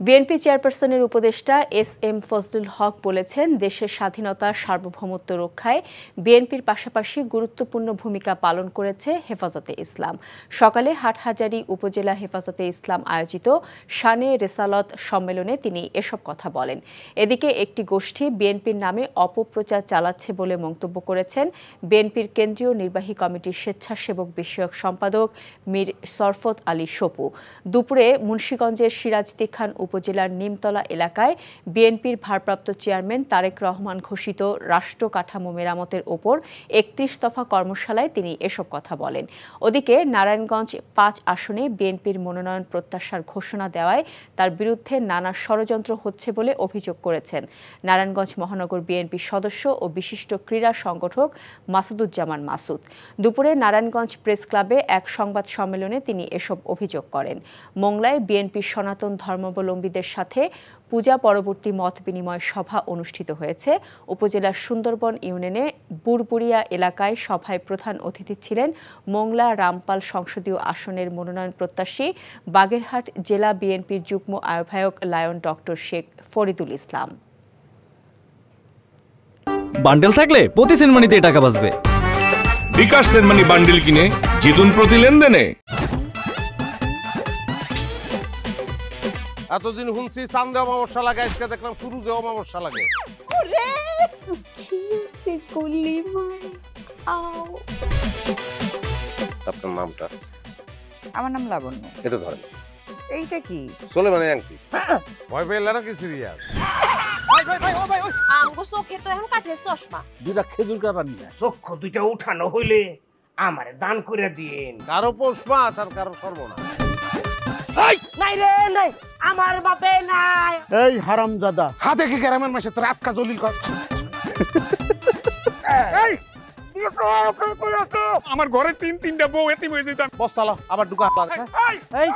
BNP চেয়ারপারসনের উপদেষ্টা SM. Fazlul হক বলেছেন, দেশের স্বাধীনতা সার্বভৌমত্ব রক্ষায় বিএনপির পাশাপাশি গুরুত্বপূর্ণ ভূমিকা পালন করেছে হেফাজতে ইসলাম। সকালে হাটহাজারী উপজেলা হেফাজতে ইসলাম আয়োজিত শানে রেসালত সম্মেলনে তিনি এসব কথা বলেন। এদিকে একটি গোষ্ঠী বিএনপির নামে অপপ্রচার চালাচ্ছে বলে মন্তব্য করেছেন বিএনপির কেন্দ্রীয় নির্বাহী কমিটির স্বেচ্ছাসেবক বিষয়ক সম্পাদক মীর শরফত আলী সপু। দুপুরে মুন্সিগঞ্জের সিরাজদি খান উপজেলার নিমতলা এলাকায় বিএনপির ভারপ্রাপ্ত চেয়ারম্যান তারেক রহমান ঘোষিত রাষ্ট্র কাঠামো মেরামতের ওপর ৩১ দফা কর্মশালায় তিনি এসব কথা বলেন। ওদিকে নারায়ণগঞ্জ ৫ আসনে বিএনপির মনোনয়ন প্রত্যাশার ঘোষণা দেওয়ায় তার বিরুদ্ধে নানা ষড়যন্ত্র হচ্ছে বলে অভিযোগ করেছেন নারায়ণগঞ্জ মহানগর বিএনপির সদস্য ও বিশিষ্ট ক্রীড়া সংগঠক মাসুদুজ্জামান মাসুদ। দুপুরে নারায়ণগঞ্জ প্রেস ক্লাবে এক সংবাদ সম্মেলনে তিনি এসব অভিযোগ করেন। মোংলায় বিএনপির সনাতন ধর্মাবলম্বীদের সাথে পূজা পরবর্তী মত বিনিময় সভা অনুষ্ঠিত হয়েছে। উপজেলার সুন্দরবন ইউনিয়নে বুড়বুড়িয়া এলাকায় সভায় প্রধান অতিথি ছিলেন মোংলা রামপাল সংসদীয় আসনের মনোনয়ন প্রত্যাশী বাগেরহাট জেলা বিএনপির যুগ্ম আহ্বায়ক lion doctor Sheikh Faridul Islam. Bundle থাকলে প্রতি সেনমানিতে টাকা বাঁচবে। বিকাশ সেনমানি বান্ডেল কিনে জিতুন প্রতি লেনদেনে। এতদিন শুনছি চান্দে অমাবস্যা লাগে, আজকে দেখলাম সূর্যে অমাবস্যা লাগে। আপনার নামটা? আমার নাম লাবণ্য। এটা ধরেন। এইটা কি? সোলেমানি আংটি। ভয় পেলে নাকি সিরিয়াস? আমগো চোখে তো এখন কাঠের চশমা। দুইটা খেজুর কাটা নিয়ে চক্ষু দুইটা উঠানো হইলে আমারে দান করে দিন। কারো পোষ মাছ আর কারো সর্বনাশ। নাই রে নাই, আমার বাপে নাই। এই হারামজাদা, হাতে কি গ্রামের মাসে তোর আটকা জলিল কর। আমার ঘরে তিনটা বউ এতিম হয়ে যেতাম। বস্তালো আবার ঢুকা। এই